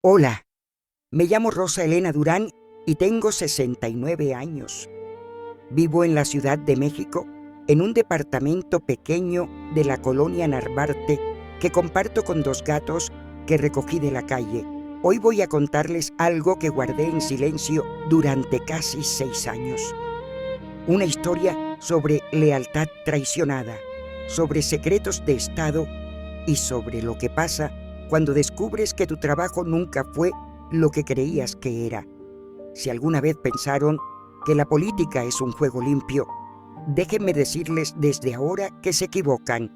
Hola, me llamo Rosa Elena Durán y tengo 69 años. Vivo en la Ciudad de México, en un departamento pequeño de la colonia Narvarte que comparto con 2 gatos que recogí de la calle. Hoy voy a contarles algo que guardé en silencio durante casi 6 años. Una historia sobre lealtad traicionada, sobre secretos de Estado y sobre lo que pasa cuando descubres que tu trabajo nunca fue lo que creías que era. Si alguna vez pensaron que la política es un juego limpio, déjenme decirles desde ahora que se equivocan.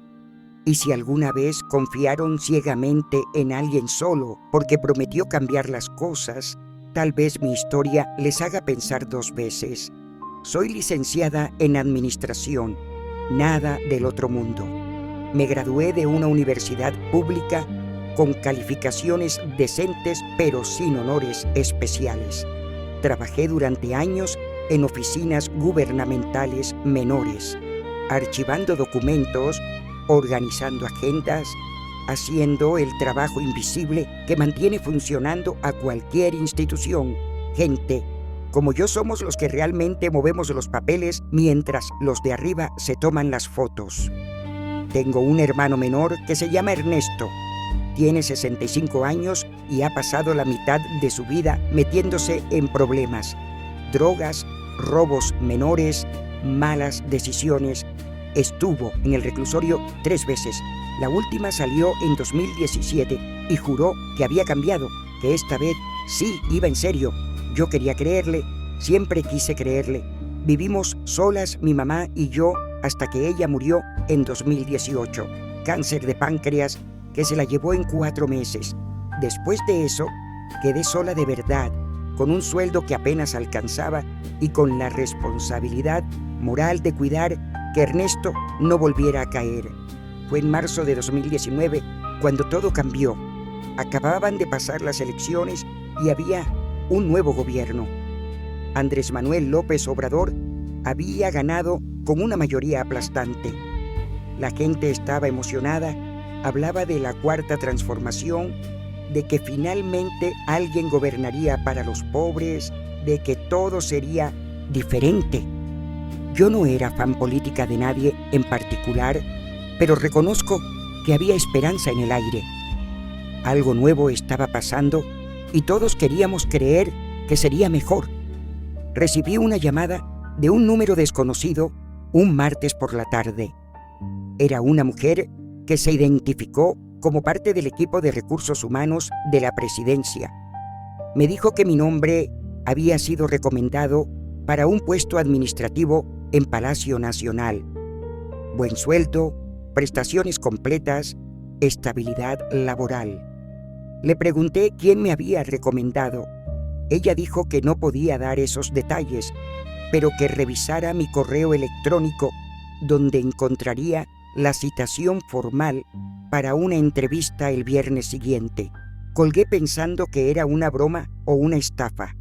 Y si alguna vez confiaron ciegamente en alguien solo porque prometió cambiar las cosas, tal vez mi historia les haga pensar 2 veces. Soy licenciada en Administración, nada del otro mundo. Me gradué de una universidad pública con calificaciones decentes pero sin honores especiales. Trabajé durante años en oficinas gubernamentales menores, archivando documentos, organizando agendas, haciendo el trabajo invisible que mantiene funcionando a cualquier institución. Gente como yo somos los que realmente movemos los papeles mientras los de arriba se toman las fotos. Tengo un hermano menor que se llama Ernesto. Tiene 65 años y ha pasado la mitad de su vida metiéndose en problemas, drogas, robos menores, malas decisiones. Estuvo en el reclusorio 3 veces. La última salió en 2017 y juró que había cambiado, que esta vez sí iba en serio. Yo quería creerle, siempre quise creerle. Vivimos solas mi mamá y yo hasta que ella murió en 2018. Cáncer de páncreas que se la llevó en 4 meses. Después de eso, quedé sola de verdad, con un sueldo que apenas alcanzaba y con la responsabilidad moral de cuidar que Ernesto no volviera a caer. Fue en marzo de 2019 cuando todo cambió. Acababan de pasar las elecciones y había un nuevo gobierno. Andrés Manuel López Obrador había ganado con una mayoría aplastante. La gente estaba emocionada, hablaba de la cuarta transformación, de que finalmente alguien gobernaría para los pobres, de que todo sería diferente. Yo no era fan política de nadie en particular, pero reconozco que había esperanza en el aire. Algo nuevo estaba pasando y todos queríamos creer que sería mejor. Recibí una llamada de un número desconocido un martes por la tarde. Era una mujer que se identificó como parte del equipo de recursos humanos de la presidencia. Me dijo que mi nombre había sido recomendado para un puesto administrativo en Palacio Nacional. Buen sueldo, prestaciones completas, estabilidad laboral. Le pregunté quién me había recomendado. Ella dijo que no podía dar esos detalles, pero que revisara mi correo electrónico, donde encontraría la citación formal para una entrevista el viernes siguiente. Colgué pensando que era una broma o una estafa,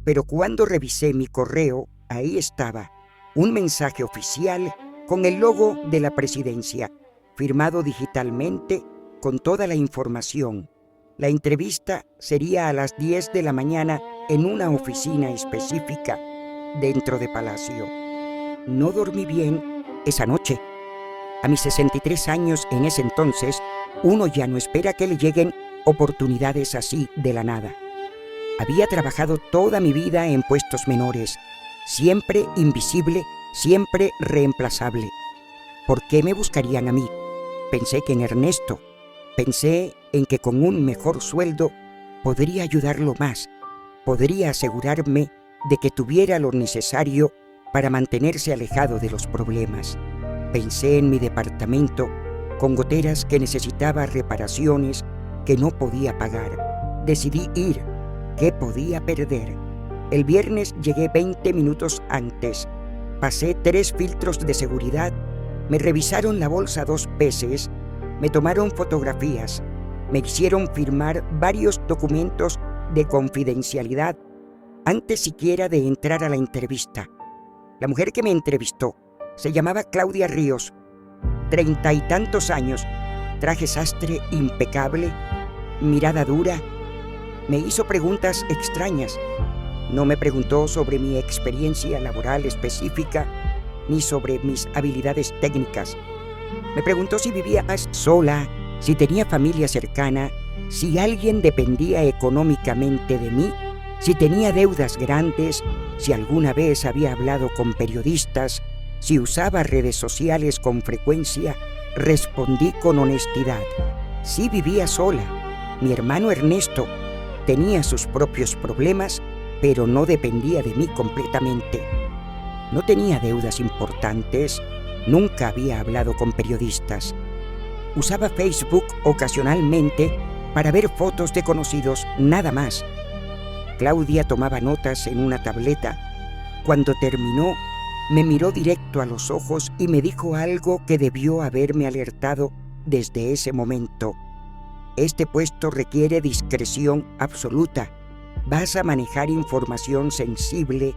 pero cuando revisé mi correo, ahí estaba, un mensaje oficial con el logo de la presidencia, firmado digitalmente con toda la información. La entrevista sería a las 10 de la mañana en una oficina específica dentro de Palacio. No dormí bien esa noche. A mis 63 años en ese entonces, uno ya no espera que le lleguen oportunidades así de la nada. Había trabajado toda mi vida en puestos menores, siempre invisible, siempre reemplazable. ¿Por qué me buscarían a mí? Pensé que en Ernesto. Pensé en que con un mejor sueldo podría ayudarlo más, podría asegurarme de que tuviera lo necesario para mantenerse alejado de los problemas. Pensé en mi departamento con goteras que necesitaba reparaciones que no podía pagar. Decidí ir. ¿Qué podía perder? El viernes llegué 20 minutos antes. Pasé 3 filtros de seguridad. Me revisaron la bolsa 2 veces. Me tomaron fotografías. Me hicieron firmar varios documentos de confidencialidad antes siquiera de entrar a la entrevista. La mujer que me entrevistó se llamaba Claudia Ríos, 30 y tantos años, traje sastre impecable, mirada dura, Me hizo preguntas extrañas. No me preguntó sobre mi experiencia laboral específica ni sobre mis habilidades técnicas. Me preguntó si vivía sola, si tenía familia cercana, si alguien dependía económicamente de mí, si tenía deudas grandes, si alguna vez había hablado con periodistas, si usaba redes sociales con frecuencia. Respondí con honestidad. Sí vivía sola. Mi hermano Ernesto tenía sus propios problemas, pero no dependía de mí completamente. No tenía deudas importantes, nunca había hablado con periodistas. Usaba Facebook ocasionalmente para ver fotos de conocidos, nada más. Claudia tomaba notas en una tableta. Cuando terminó, me miró directo a los ojos y me dijo algo que debió haberme alertado desde ese momento. Este puesto requiere discreción absoluta. Vas a manejar información sensible.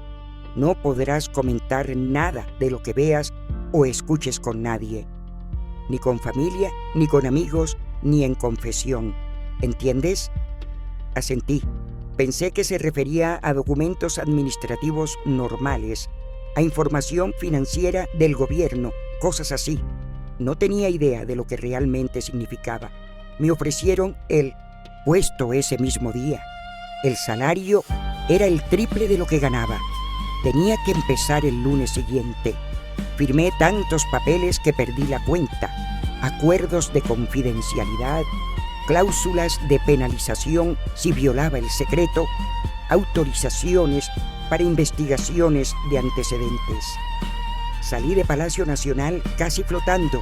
No podrás comentar nada de lo que veas o escuches con nadie. Ni con familia, ni con amigos, ni en confesión. ¿Entiendes? Asentí. Pensé que se refería a documentos administrativos normales, a información financiera del gobierno, cosas así. No tenía idea de lo que realmente significaba. Me ofrecieron el puesto ese mismo día. El salario era el triple de lo que ganaba. Tenía que empezar el lunes siguiente. Firmé tantos papeles que perdí la cuenta. Acuerdos de confidencialidad, cláusulas de penalización si violaba el secreto, autorizaciones para investigaciones de antecedentes. Salí de Palacio Nacional casi flotando.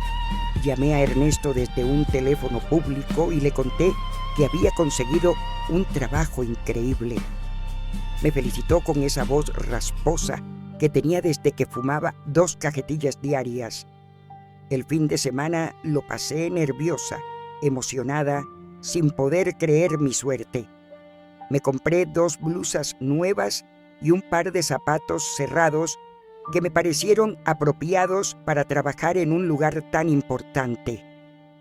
Llamé a Ernesto desde un teléfono público y le conté que había conseguido un trabajo increíble. Me felicitó con esa voz rasposa que tenía desde que fumaba 2 cajetillas diarias. El fin de semana lo pasé nerviosa, emocionada, sin poder creer mi suerte. Me compré 2 blusas nuevas y un par de zapatos cerrados que me parecieron apropiados para trabajar en un lugar tan importante.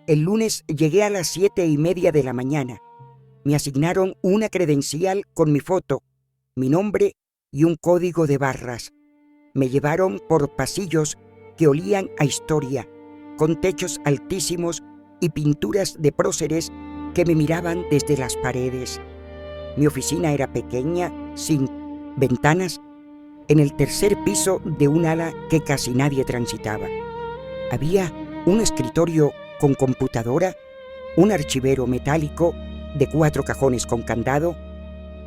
El lunes llegué a las 7:30 de la mañana. Me asignaron una credencial con mi foto, mi nombre y un código de barras. Me llevaron por pasillos que olían a historia, con techos altísimos y pinturas de próceres que me miraban desde las paredes. Mi oficina era pequeña, sin ventanas, en el tercer piso de un ala que casi nadie transitaba. Había un escritorio con computadora, un archivero metálico de 4 cajones con candado,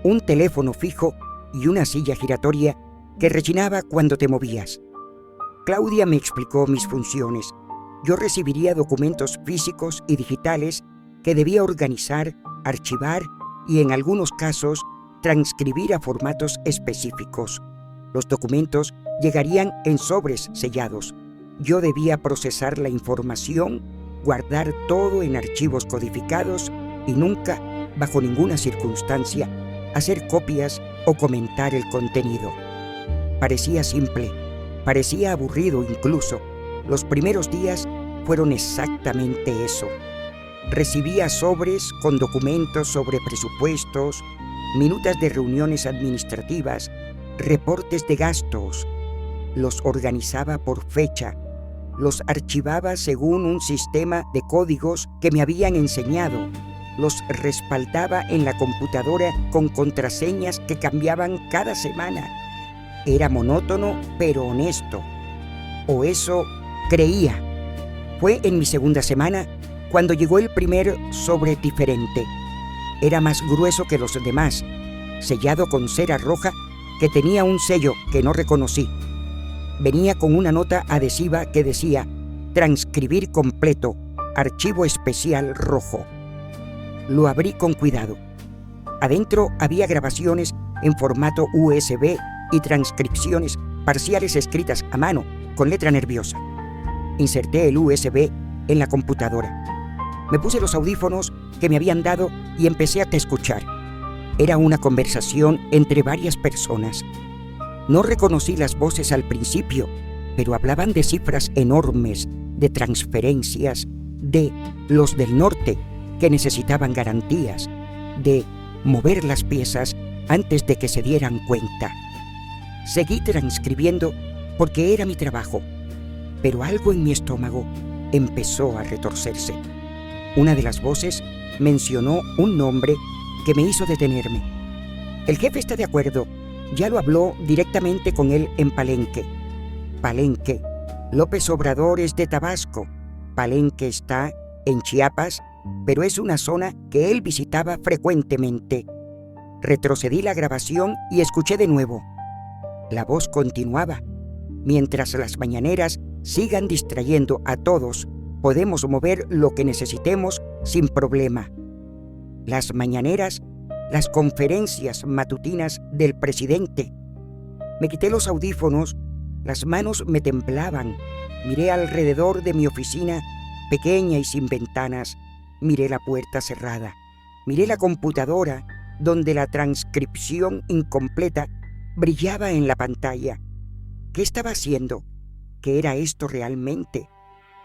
un teléfono fijo y una silla giratoria que rechinaba cuando te movías. Claudia me explicó mis funciones. Yo recibiría documentos físicos y digitales que debía organizar, archivar y, en algunos casos, transcribir a formatos específicos. Los documentos llegarían en sobres sellados. Yo debía procesar la información, guardar todo en archivos codificados y nunca, bajo ninguna circunstancia, hacer copias o comentar el contenido. Parecía simple, parecía aburrido incluso. Los primeros días fueron exactamente eso. Recibía sobres con documentos sobre presupuestos, minutas de reuniones administrativas, reportes de gastos. Los organizaba por fecha, los archivaba según un sistema de códigos que me habían enseñado, los respaldaba en la computadora con contraseñas que cambiaban cada semana. Era monótono, pero honesto. O eso creía. Fue en mi segunda semana cuando llegó el primer sobre diferente. Era más grueso que los demás, sellado con cera roja que tenía un sello que no reconocí. Venía con una nota adhesiva que decía «Transcribir completo, archivo especial rojo». Lo abrí con cuidado. Adentro había grabaciones en formato USB y transcripciones parciales escritas a mano con letra nerviosa. Inserté el USB en la computadora. Me puse los audífonos que me habían dado y empecé a escuchar. Era una conversación entre varias personas. No reconocí las voces al principio, pero hablaban de cifras enormes, de transferencias, de los del norte que necesitaban garantías, de mover las piezas antes de que se dieran cuenta. Seguí transcribiendo porque era mi trabajo, pero algo en mi estómago empezó a retorcerse. Una de las voces mencionó un nombre que me hizo detenerme. El jefe está de acuerdo, ya lo habló directamente con él en Palenque. Palenque, López Obrador es de Tabasco. Palenque está en Chiapas, pero es una zona que él visitaba frecuentemente. Retrocedí la grabación y escuché de nuevo. La voz continuaba. Mientras las mañaneras sigan distrayendo a todos, podemos mover lo que necesitemos sin problema. Las mañaneras, las conferencias matutinas del presidente. Me quité los audífonos, las manos me temblaban. Miré alrededor de mi oficina, pequeña y sin ventanas. Miré la puerta cerrada. Miré la computadora, donde la transcripción incompleta brillaba en la pantalla. ¿Qué estaba haciendo? ¿Qué era esto realmente?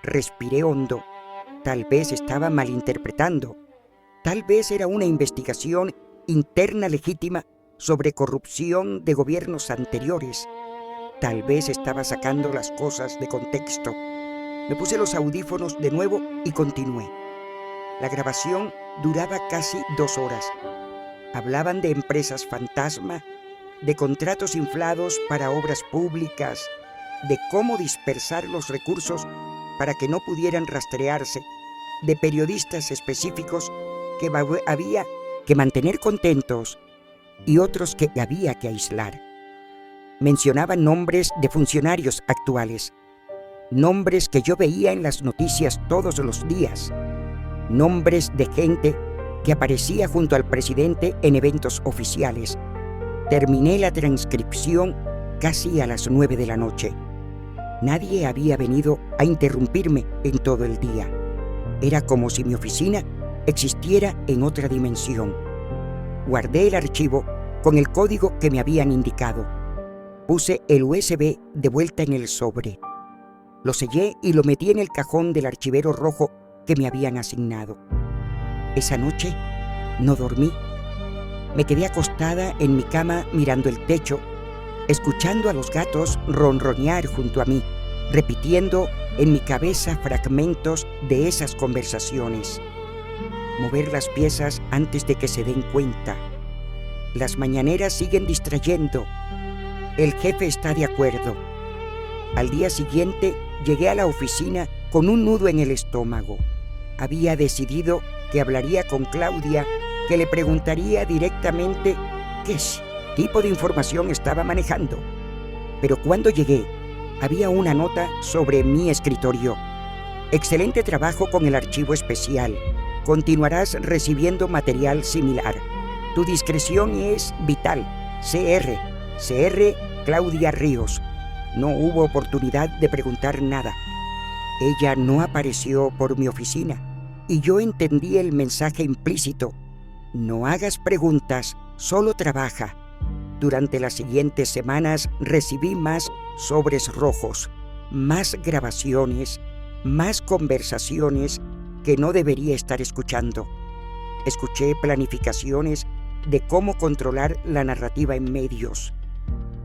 Respiré hondo. Tal vez estaba malinterpretando. Tal vez era una investigación interna legítima sobre corrupción de gobiernos anteriores. Tal vez estaba sacando las cosas de contexto. Me puse los audífonos de nuevo y continué. La grabación duraba casi 2 horas. Hablaban de empresas fantasma, de contratos inflados para obras públicas, de cómo dispersar los recursos para que no pudieran rastrearse, de periodistas específicos que había que mantener contentos y otros que había que aislar. Mencionaban nombres de funcionarios actuales, nombres que yo veía en las noticias todos los días, nombres de gente que aparecía junto al presidente en eventos oficiales. Terminé la transcripción casi a las 9 de la noche. Nadie había venido a interrumpirme en todo el día. Era como si mi oficina existiera en otra dimensión. Guardé el archivo con el código que me habían indicado. Puse el USB de vuelta en el sobre. Lo sellé y lo metí en el cajón del archivero rojo que me habían asignado. Esa noche no dormí. Me quedé acostada en mi cama mirando el techo, escuchando a los gatos ronronear junto a mí, repitiendo en mi cabeza fragmentos de esas conversaciones. Mover las piezas antes de que se den cuenta. Las mañaneras siguen distrayendo. El jefe está de acuerdo. Al día siguiente llegué a la oficina con un nudo en el estómago. Había decidido que hablaría con Claudia, que le preguntaría directamente qué tipo de información estaba manejando. Pero cuando llegué, había una nota sobre mi escritorio. Excelente trabajo con el archivo especial. Continuarás recibiendo material similar. Tu discreción es vital. CR Claudia Ríos. No hubo oportunidad de preguntar nada. Ella no apareció por mi oficina y yo entendí el mensaje implícito. No hagas preguntas, solo trabaja. Durante las siguientes semanas recibí más sobres rojos, más grabaciones, más conversaciones que no debería estar escuchando. Escuché planificaciones de cómo controlar la narrativa en medios.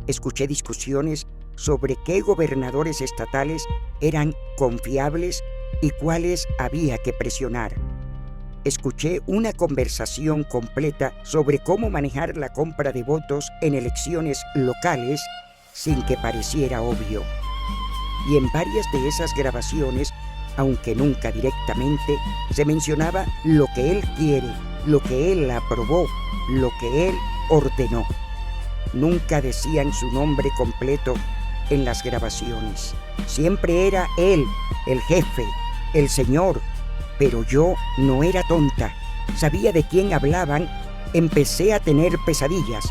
Escuché discusiones sobre qué gobernadores estatales eran confiables y cuáles había que presionar. Escuché una conversación completa sobre cómo manejar la compra de votos en elecciones locales sin que pareciera obvio. Y en varias de esas grabaciones, aunque nunca directamente, se mencionaba lo que él quiere, lo que él aprobó, lo que él ordenó. Nunca decían su nombre completo en las grabaciones. Siempre era él, el jefe, el señor. Pero yo no era tonta. Sabía de quién hablaban. Empecé a tener pesadillas.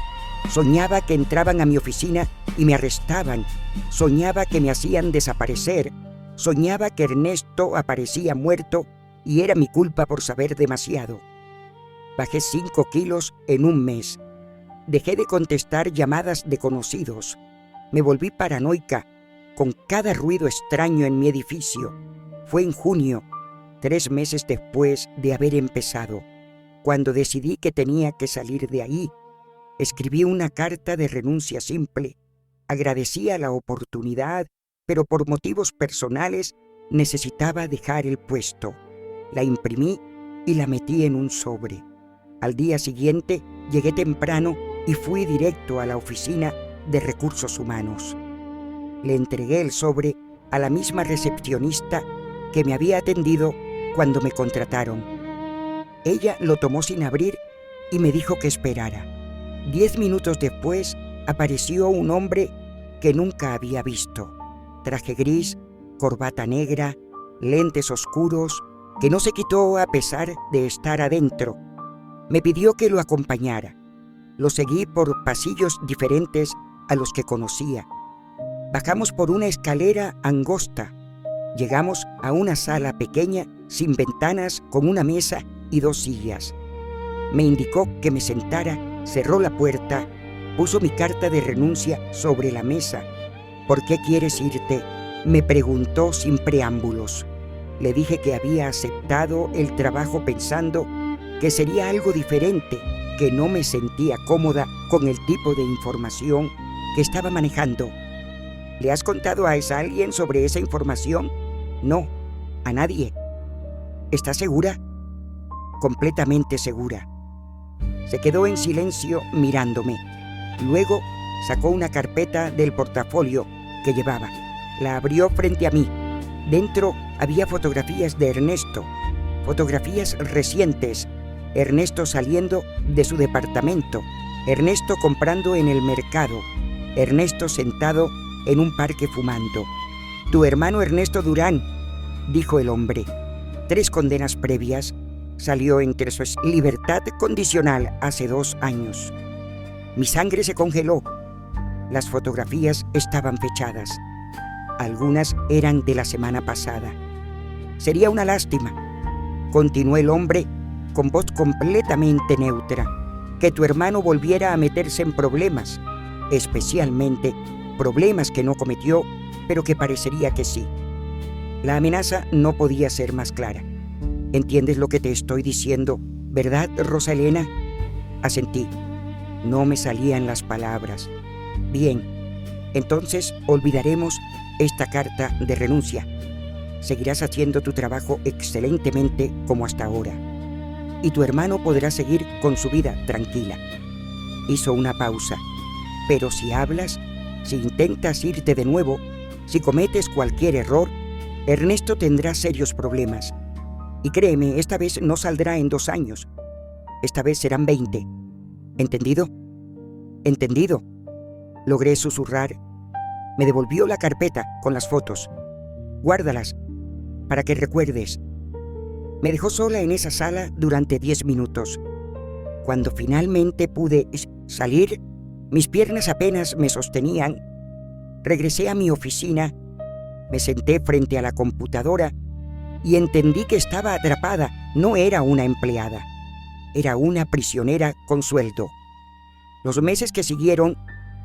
Soñaba que entraban a mi oficina y me arrestaban. Soñaba que me hacían desaparecer. Soñaba que Ernesto aparecía muerto y era mi culpa por saber demasiado. Bajé 5 kilos en un mes. Dejé de contestar llamadas de conocidos. Me volví paranoica con cada ruido extraño en mi edificio. Fue en junio, 3 meses después de haber empezado. Cuando decidí que tenía que salir de ahí, escribí una carta de renuncia simple. Agradecía la oportunidad, pero por motivos personales necesitaba dejar el puesto. La imprimí y la metí en un sobre. Al día siguiente llegué temprano y fui directo a la oficina de Recursos Humanos. Le entregué el sobre a la misma recepcionista que me había atendido cuando me contrataron. Ella lo tomó sin abrir y me dijo que esperara. 10 minutos después apareció un hombre que nunca había visto. Traje gris, corbata negra, lentes oscuros, que no se quitó a pesar de estar adentro. Me pidió que lo acompañara. Lo seguí por pasillos diferentes a los que conocía. Bajamos por una escalera angosta. Llegamos a una sala pequeña, sin ventanas, con una mesa y 2 sillas. Me indicó que me sentara, cerró la puerta, puso mi carta de renuncia sobre la mesa. ¿Por qué quieres irte?, me preguntó sin preámbulos. Le dije que había aceptado el trabajo pensando que sería algo diferente, que no me sentía cómoda con el tipo de información que estaba manejando. ¿Le has contado a alguien sobre esa información? No, a nadie. ¿Estás segura? Completamente segura. Se quedó en silencio mirándome. Luego sacó una carpeta del portafolio que llevaba. La abrió frente a mí. Dentro había fotografías de Ernesto, fotografías recientes. Ernesto saliendo de su departamento, Ernesto comprando en el mercado, Ernesto sentado en un parque fumando. Tu hermano Ernesto Durán, dijo el hombre. 3 condenas previas. Salió entre su libertad condicional hace 2 años. Mi sangre se congeló. Las fotografías estaban fechadas. Algunas eran de la semana pasada. Sería una lástima, continuó el hombre con voz completamente neutra, que tu hermano volviera a meterse en problemas, especialmente problemas que no cometió, pero que parecería que sí. La amenaza no podía ser más clara. ¿Entiendes lo que te estoy diciendo, verdad, Rosa Elena? Asentí. No me salían las palabras. Bien, entonces olvidaremos esta carta de renuncia. Seguirás haciendo tu trabajo excelentemente como hasta ahora. Y tu hermano podrá seguir con su vida tranquila. Hizo una pausa. Pero si hablas, si intentas irte de nuevo, si cometes cualquier error, Ernesto tendrá serios problemas. Y créeme, esta vez no saldrá en 2 años. Esta vez serán 20. ¿Entendido? Entendido. Logré susurrar. Me devolvió la carpeta con las fotos. Guárdalas, para que recuerdes. Me dejó sola en esa sala durante 10 minutos. Cuando finalmente pude salir, mis piernas apenas me sostenían. Regresé a mi oficina, me senté frente a la computadora y entendí que estaba atrapada. No era una empleada, era una prisionera con sueldo. Los meses que siguieron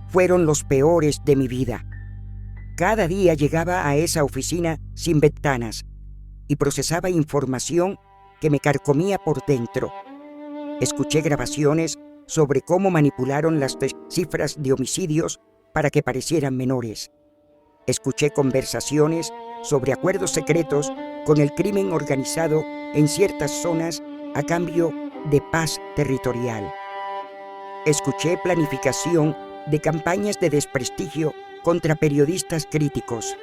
fueron los peores de mi vida. Cada día llegaba a esa oficina sin ventanas y procesaba información que me carcomía por dentro. Escuché grabaciones sobre cómo manipularon las cifras de homicidios para que parecieran menores. Escuché conversaciones sobre acuerdos secretos con el crimen organizado en ciertas zonas a cambio de paz territorial. Escuché planificación de campañas de desprestigio contra periodistas críticos.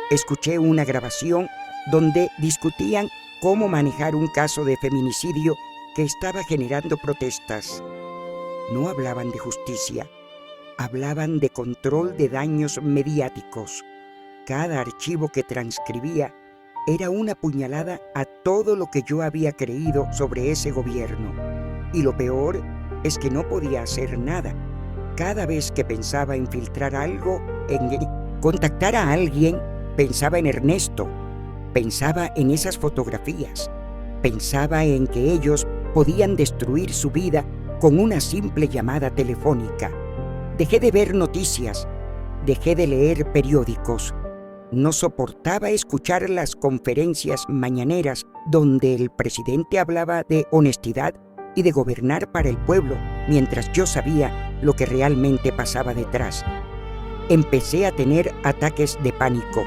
Escuché una grabación donde discutían cómo manejar un caso de feminicidio que estaba generando protestas. No hablaban de justicia, hablaban de control de daños mediáticos. Cada archivo que transcribía era una puñalada a todo lo que yo había creído sobre ese gobierno. Y lo peor es que no podía hacer nada. Cada vez que pensaba en filtrar algo, en contactar a alguien, pensaba en Ernesto, pensaba en esas fotografías, pensaba en que ellos podían destruir su vida con una simple llamada telefónica. Dejé de ver noticias, dejé de leer periódicos. No soportaba escuchar las conferencias mañaneras donde el presidente hablaba de honestidad y de gobernar para el pueblo, mientras yo sabía lo que realmente pasaba detrás. Empecé a tener ataques de pánico,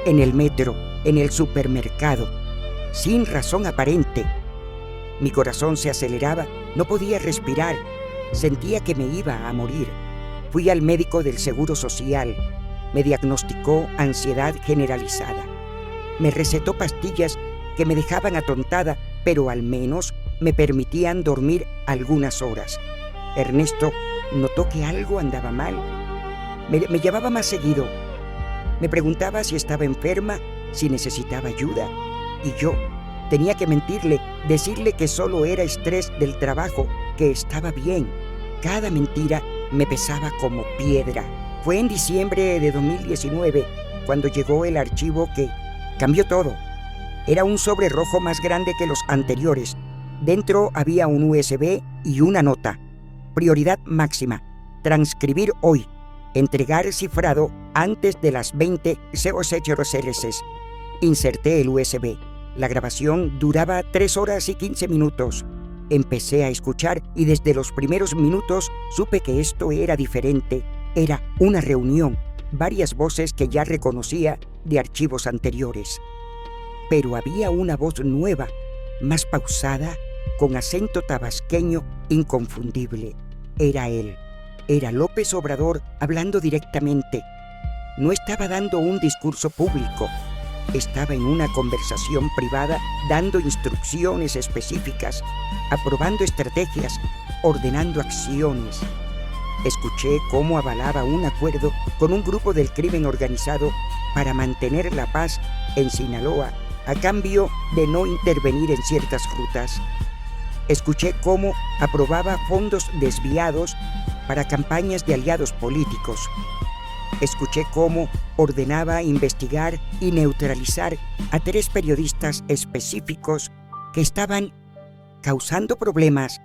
en el metro, en el supermercado, sin razón aparente. Mi corazón se aceleraba, no podía respirar, sentía que me iba a morir. Fui al médico del Seguro Social, me diagnosticó ansiedad generalizada. Me recetó pastillas que me dejaban atontada, pero al menos me permitían dormir algunas horas. Ernesto notó que algo andaba mal. Me llamaba más seguido. Me preguntaba si estaba enferma, si necesitaba ayuda. Y yo tenía que mentirle, decirle que solo era estrés del trabajo, que estaba bien. Cada mentira me pesaba como piedra. Fue en diciembre de 2019 cuando llegó el archivo que cambió todo. Era un sobre rojo más grande que los anteriores. Dentro había un USB y una nota. Prioridad máxima: transcribir hoy. Entregar cifrado antes de las 20:00. Inserté el USB. La grabación duraba 3 horas y 15 minutos. Empecé a escuchar y desde los primeros minutos supe que esto era diferente. Era una reunión, varias voces que ya reconocía de archivos anteriores. Pero había una voz nueva, más pausada, con acento tabasqueño inconfundible. Era él. Era López Obrador hablando directamente. No estaba dando un discurso público. Estaba en una conversación privada dando instrucciones específicas, aprobando estrategias, ordenando acciones. Escuché cómo avalaba un acuerdo con un grupo del crimen organizado para mantener la paz en Sinaloa a cambio de no intervenir en ciertas rutas. Escuché cómo aprobaba fondos desviados para campañas de aliados políticos. Escuché cómo ordenaba investigar y neutralizar a 3 periodistas específicos que estaban causando problemas.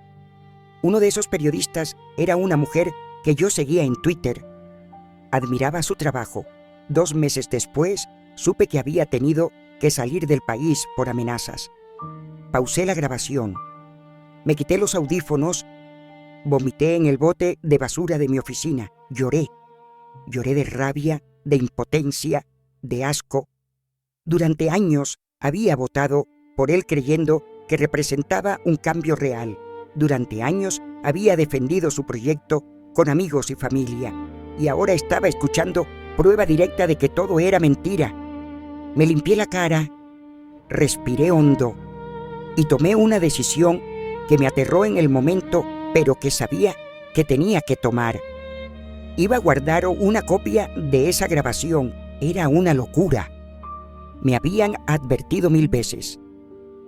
Uno de esos periodistas era una mujer que yo seguía en Twitter. Admiraba su trabajo. 2 meses después, supe que había tenido que salir del país por amenazas. Pausé la grabación. Me quité los audífonos. Vomité en el bote de basura de mi oficina. Lloré. Lloré de rabia, de impotencia, de asco. Durante años había votado por él creyendo que representaba un cambio real. Durante años había defendido su proyecto con amigos y familia. Y ahora estaba escuchando prueba directa de que todo era mentira. Me limpié la cara, respiré hondo y tomé una decisión que me aterró en el momento, pero que sabía que tenía que tomar. Iba a guardar una copia de esa grabación. Era una locura. Me habían advertido 1000 veces.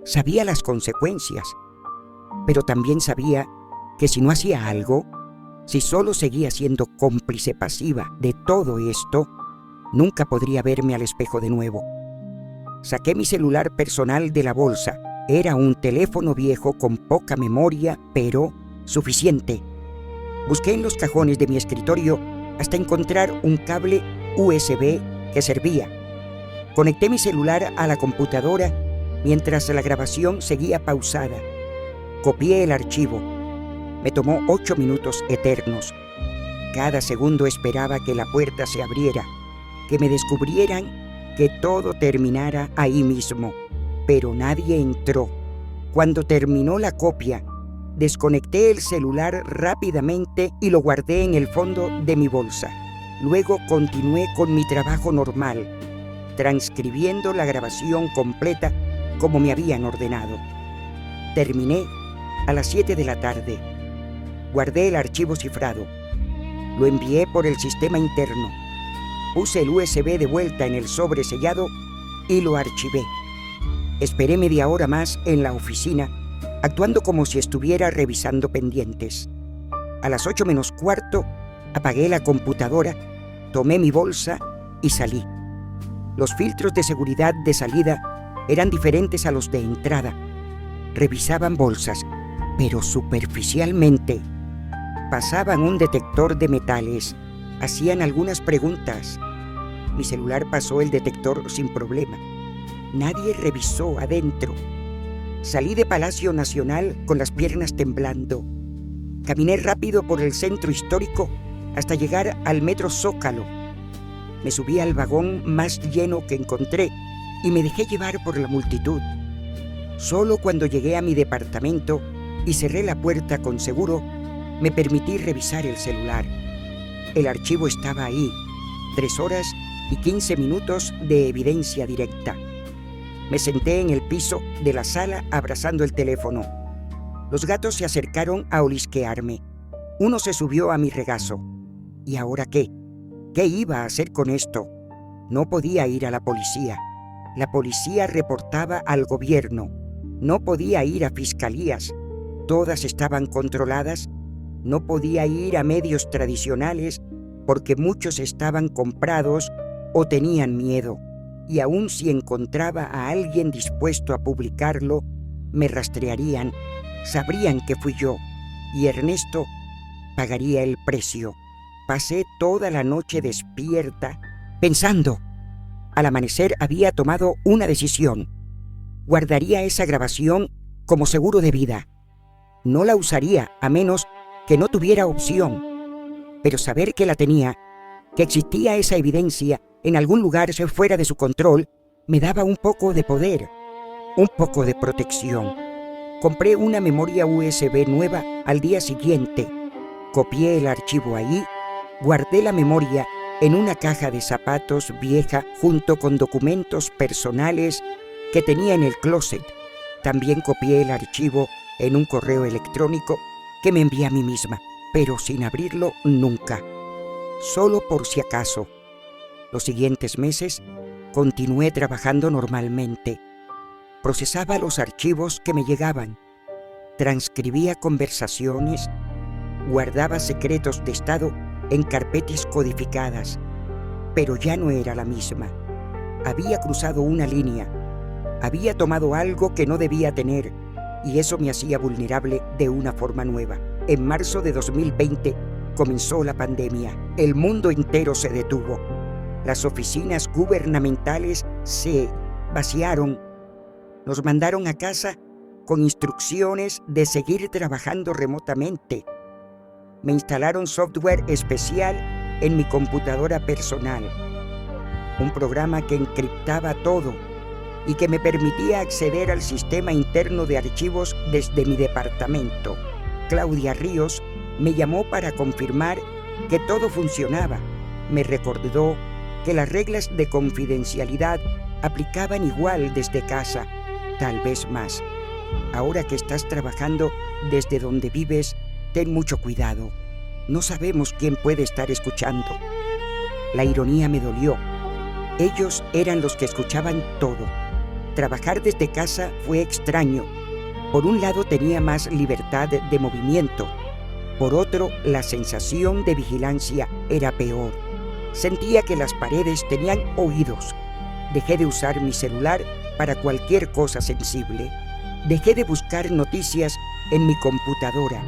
Sabía las consecuencias, pero también sabía que si no hacía algo, si solo seguía siendo cómplice pasiva de todo esto, nunca podría verme al espejo de nuevo. Saqué mi celular personal de la bolsa. Era un teléfono viejo con poca memoria, pero suficiente. Busqué en los cajones de mi escritorio hasta encontrar un cable USB que servía. Conecté mi celular a la computadora mientras la grabación seguía pausada. Copié el archivo. Me tomó 8 minutos eternos. Cada segundo esperaba que la puerta se abriera, que me descubrieran, que todo terminara ahí mismo. Pero nadie entró. Cuando terminó la copia, desconecté el celular rápidamente y lo guardé en el fondo de mi bolsa. Luego continué con mi trabajo normal, transcribiendo la grabación completa como me habían ordenado. Terminé a las 7 de la tarde. Guardé el archivo cifrado. Lo envié por el sistema interno. Puse el USB de vuelta en el sobre sellado y lo archivé. Esperé media hora más en la oficina, actuando como si estuviera revisando pendientes. A las 8 menos cuarto, apagué la computadora, tomé mi bolsa y salí. Los filtros de seguridad de salida eran diferentes a los de entrada. Revisaban bolsas, pero superficialmente. Pasaban un detector de metales, hacían algunas preguntas. Mi celular pasó el detector sin problema. Nadie revisó adentro. Salí de Palacio Nacional con las piernas temblando. Caminé rápido por el centro histórico hasta llegar al metro Zócalo. Me subí al vagón más lleno que encontré y me dejé llevar por la multitud. Solo cuando llegué a mi departamento y cerré la puerta con seguro, me permití revisar el celular. El archivo estaba ahí, 3 horas y 15 minutos de evidencia directa. Me senté en el piso de la sala abrazando el teléfono. Los gatos se acercaron a olisquearme. Uno se subió a mi regazo. ¿Y ahora qué? ¿Qué iba a hacer con esto? No podía ir a la policía. La policía reportaba al gobierno. No podía ir a fiscalías. Todas estaban controladas. No podía ir a medios tradicionales porque muchos estaban comprados o tenían miedo. Y aun si encontraba a alguien dispuesto a publicarlo, me rastrearían, sabrían que fui yo, y Ernesto pagaría el precio. Pasé toda la noche despierta, pensando. Al amanecer había tomado una decisión. Guardaría esa grabación como seguro de vida. No la usaría a menos que no tuviera opción. Pero saber que la tenía, que existía esa evidencia en algún lugar fuera de su control, me daba un poco de poder, un poco de protección. Compré una memoria USB nueva al día siguiente. Copié el archivo ahí, guardé la memoria en una caja de zapatos vieja junto con documentos personales que tenía en el closet. También copié el archivo en un correo electrónico que me envié a mí misma, pero sin abrirlo nunca, solo por si acaso. Los siguientes meses continué trabajando normalmente. Procesaba los archivos que me llegaban, transcribía conversaciones, guardaba secretos de Estado en carpetas codificadas, pero ya no era la misma. Había cruzado una línea, había tomado algo que no debía tener, y eso me hacía vulnerable de una forma nueva. En marzo de 2020 comenzó la pandemia. El mundo entero se detuvo. Las oficinas gubernamentales se vaciaron. Nos mandaron a casa con instrucciones de seguir trabajando remotamente. Me instalaron software especial en mi computadora personal, un programa que encriptaba todo y que me permitía acceder al sistema interno de archivos desde mi departamento. Claudia Ríos me llamó para confirmar que todo funcionaba. Me recordó que las reglas de confidencialidad aplicaban igual desde casa, tal vez más. Ahora que estás trabajando desde donde vives, ten mucho cuidado. No sabemos quién puede estar escuchando. La ironía me dolió. Ellos eran los que escuchaban todo. Trabajar desde casa fue extraño. Por un lado tenía más libertad de movimiento. Por otro, la sensación de vigilancia era peor. Sentía que las paredes tenían oídos. Dejé de usar mi celular para cualquier cosa sensible. Dejé de buscar noticias en mi computadora.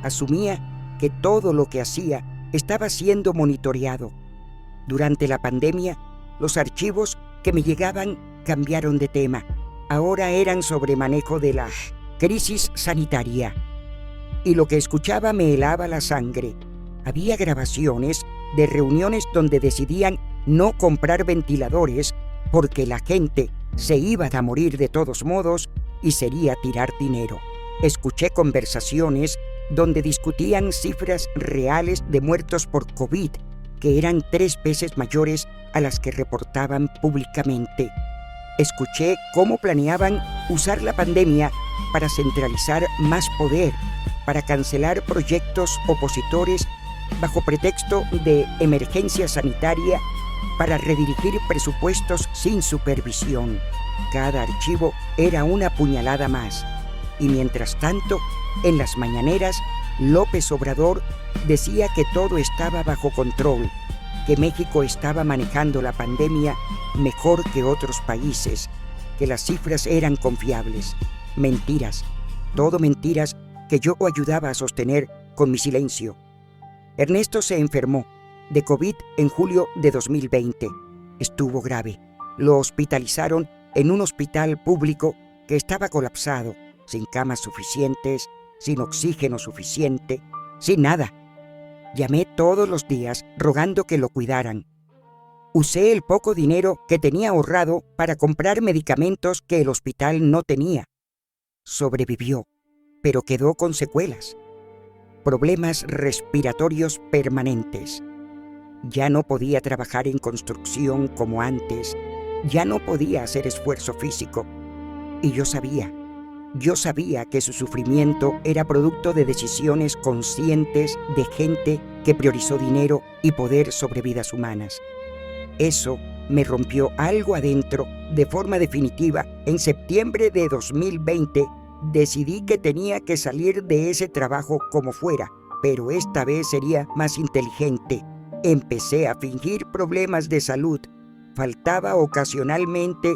Asumía que todo lo que hacía estaba siendo monitoreado. Durante la pandemia, los archivos que me llegaban cambiaron de tema. Ahora eran sobre manejo de la crisis sanitaria. Y lo que escuchaba me helaba la sangre. Había grabaciones de reuniones donde decidían no comprar ventiladores porque la gente se iba a morir de todos modos y sería tirar dinero. Escuché conversaciones donde discutían cifras reales de muertos por COVID, que eran 3 veces mayores a las que reportaban públicamente. Escuché cómo planeaban usar la pandemia para centralizar más poder, para cancelar proyectos opositores bajo pretexto de emergencia sanitaria, para redirigir presupuestos sin supervisión. Cada archivo era una puñalada más. Y mientras tanto, en las mañaneras, López Obrador decía que todo estaba bajo control, que México estaba manejando la pandemia mejor que otros países, que las cifras eran confiables. Mentiras, todo mentiras que yo ayudaba a sostener con mi silencio. Ernesto se enfermó de COVID en julio de 2020. Estuvo grave. Lo hospitalizaron en un hospital público que estaba colapsado, sin camas suficientes, sin oxígeno suficiente, sin nada. Llamé todos los días rogando que lo cuidaran. Usé el poco dinero que tenía ahorrado para comprar medicamentos que el hospital no tenía. Sobrevivió, pero quedó con secuelas. Problemas respiratorios permanentes. Ya no podía trabajar en construcción como antes. Ya no podía hacer esfuerzo físico. Y yo sabía que su sufrimiento era producto de decisiones conscientes de gente que priorizó dinero y poder sobre vidas humanas. Eso me rompió algo adentro de forma definitiva. En septiembre de 2020 decidí que tenía que salir de ese trabajo como fuera, pero esta vez sería más inteligente. Empecé a fingir problemas de salud. Faltaba ocasionalmente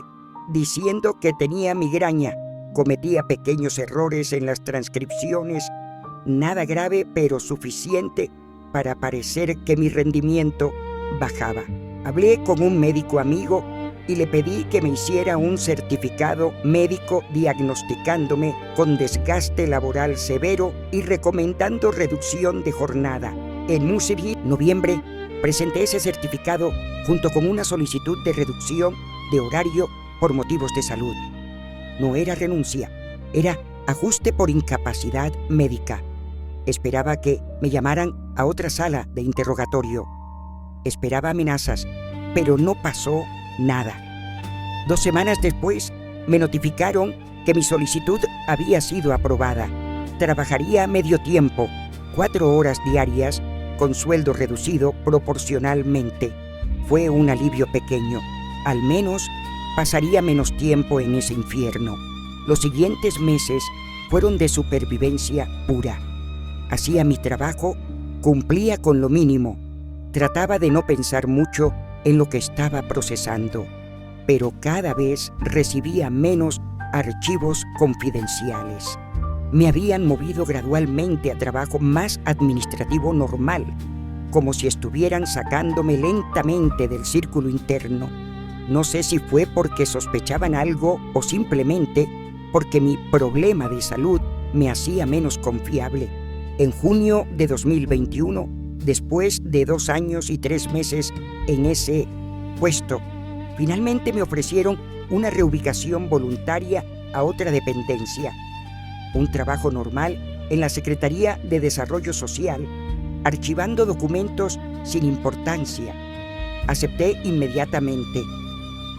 diciendo que tenía migraña. Cometía pequeños errores en las transcripciones. Nada grave, pero suficiente para parecer que mi rendimiento bajaba. Hablé con un médico amigo y le pedí que me hiciera un certificado médico diagnosticándome con desgaste laboral severo y recomendando reducción de jornada. En Musivit, noviembre, presenté ese certificado junto con una solicitud de reducción de horario por motivos de salud. No era renuncia, era ajuste por incapacidad médica. Esperaba que me llamaran a otra sala de interrogatorio. Esperaba amenazas, pero no pasó nada. 2 semanas después, me notificaron que mi solicitud había sido aprobada. Trabajaría medio tiempo, 4 horas diarias, con sueldo reducido proporcionalmente. Fue un alivio pequeño. Al menos pasaría menos tiempo en ese infierno. Los siguientes meses fueron de supervivencia pura. Hacía mi trabajo, cumplía con lo mínimo. Trataba de no pensar mucho en lo que estaba procesando, pero cada vez recibía menos archivos confidenciales. Me habían movido gradualmente a trabajo más administrativo normal, como si estuvieran sacándome lentamente del círculo interno. No sé si fue porque sospechaban algo o simplemente porque mi problema de salud me hacía menos confiable. En junio de 2021, después de 2 años y 3 meses en ese puesto, finalmente me ofrecieron una reubicación voluntaria a otra dependencia. Un trabajo normal en la Secretaría de Desarrollo Social, archivando documentos sin importancia. Acepté inmediatamente.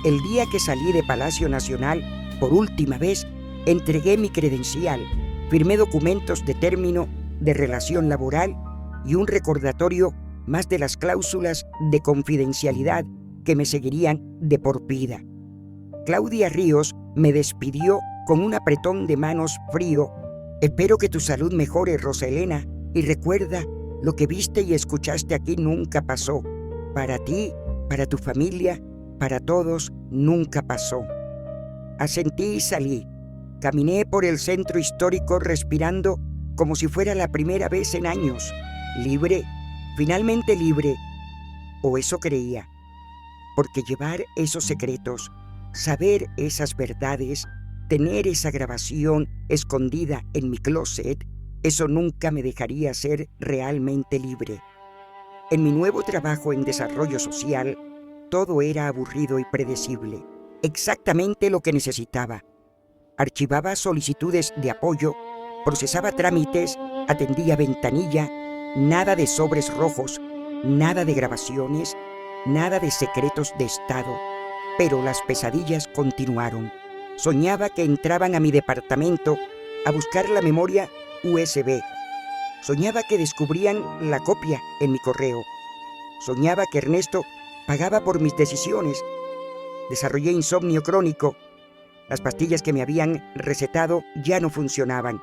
El día que salí de Palacio Nacional, por última vez, entregué mi credencial, firmé documentos de término de relación laboral y un recordatorio más de las cláusulas de confidencialidad que me seguirían de por vida. Claudia Ríos me despidió con un apretón de manos frío. Espero que tu salud mejore, Rosa Elena, y recuerda, lo que viste y escuchaste aquí nunca pasó. Para ti, para tu familia, para todos, nunca pasó. Asentí y salí. Caminé por el centro histórico respirando como si fuera la primera vez en años. Libre, finalmente libre. O eso creía. Porque llevar esos secretos, saber esas verdades, tener esa grabación escondida en mi closet, eso nunca me dejaría ser realmente libre. En mi nuevo trabajo en desarrollo social, todo era aburrido y predecible. Exactamente lo que necesitaba. Archivaba solicitudes de apoyo, procesaba trámites, atendía ventanilla, nada de sobres rojos, nada de grabaciones, nada de secretos de Estado. Pero las pesadillas continuaron. Soñaba que entraban a mi departamento a buscar la memoria USB. Soñaba que descubrían la copia en mi correo. Soñaba que Ernesto pagaba por mis decisiones. Desarrollé insomnio crónico. Las pastillas que me habían recetado ya no funcionaban.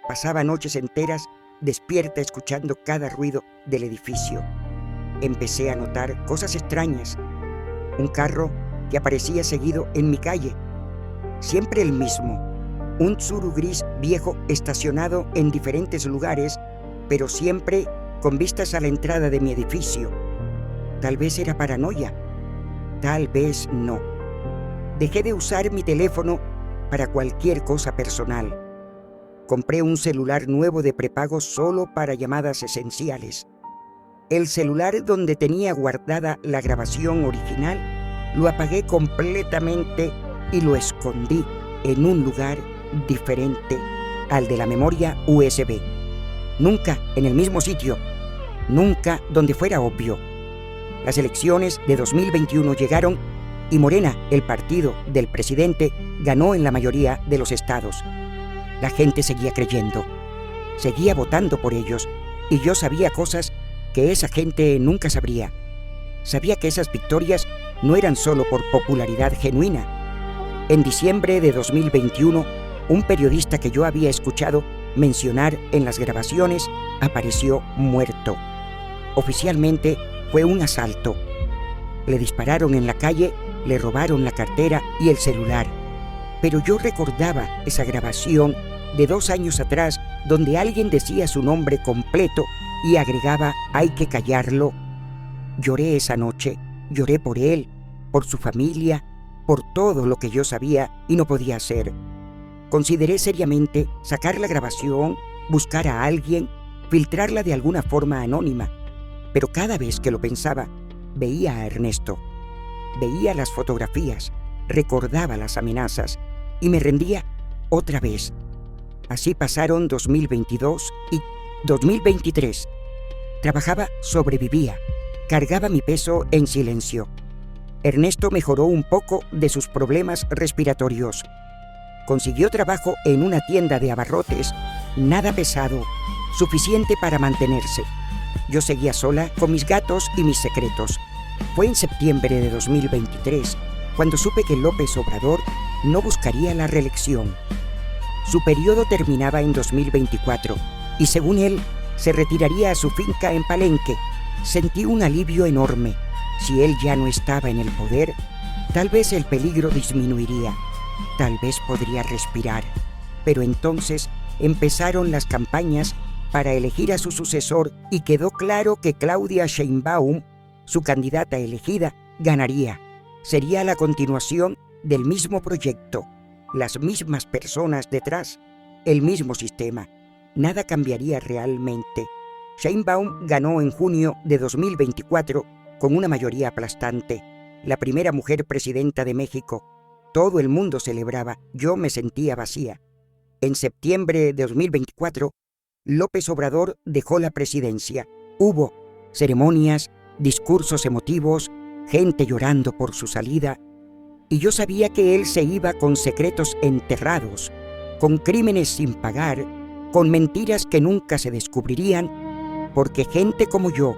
Pasaba noches enteras despierta escuchando cada ruido del edificio. Empecé a notar cosas extrañas. Un carro que aparecía seguido en mi calle. Siempre el mismo. Un Tsuru gris viejo estacionado en diferentes lugares, pero siempre con vistas a la entrada de mi edificio. Tal vez era paranoia. Tal vez no. Dejé de usar mi teléfono para cualquier cosa personal. Compré un celular nuevo de prepago solo para llamadas esenciales. El celular donde tenía guardada la grabación original lo apagué completamente y lo escondí en un lugar diferente al de la memoria USB. Nunca en el mismo sitio, nunca donde fuera obvio. Las elecciones de 2021 llegaron y Morena, el partido del presidente, ganó en la mayoría de los estados. La gente seguía creyendo, seguía votando por ellos, y yo sabía cosas que esa gente nunca sabría. Sabía que esas victorias no eran solo por popularidad genuina. En diciembre de 2021, un periodista que yo había escuchado mencionar en las grabaciones apareció muerto. Oficialmente fue un asalto. Le dispararon en la calle, le robaron la cartera y el celular. Pero yo recordaba esa grabación de 2 años atrás donde alguien decía su nombre completo y agregaba «hay que callarlo». Lloré esa noche, lloré por él, por su familia, por todo lo que yo sabía y no podía hacer. Consideré seriamente sacar la grabación, buscar a alguien, filtrarla de alguna forma anónima. Pero cada vez que lo pensaba, veía a Ernesto. Veía las fotografías, recordaba las amenazas y me rendía otra vez. Así pasaron 2022 y 2023. Trabajaba, sobrevivía, cargaba mi peso en silencio. Ernesto mejoró un poco de sus problemas respiratorios. Consiguió trabajo en una tienda de abarrotes, nada pesado, suficiente para mantenerse. Yo seguía sola con mis gatos y mis secretos. Fue en septiembre de 2023 cuando supe que López Obrador no buscaría la reelección. Su periodo terminaba en 2024 y según él, se retiraría a su finca en Palenque. Sentí un alivio enorme. Si él ya no estaba en el poder, tal vez el peligro disminuiría. Tal vez podría respirar. Pero entonces empezaron las campañas para elegir a su sucesor y quedó claro que Claudia Sheinbaum, su candidata elegida, ganaría. Sería la continuación del mismo proyecto, las mismas personas detrás, el mismo sistema. Nada cambiaría realmente. Sheinbaum ganó en junio de 2024 con una mayoría aplastante, la primera mujer presidenta de México. Todo el mundo celebraba, yo me sentía vacía. En septiembre de 2024, López Obrador dejó la presidencia. Hubo ceremonias, discursos emotivos, gente llorando por su salida, y yo sabía que él se iba con secretos enterrados, con crímenes sin pagar, con mentiras que nunca se descubrirían, porque gente como yo,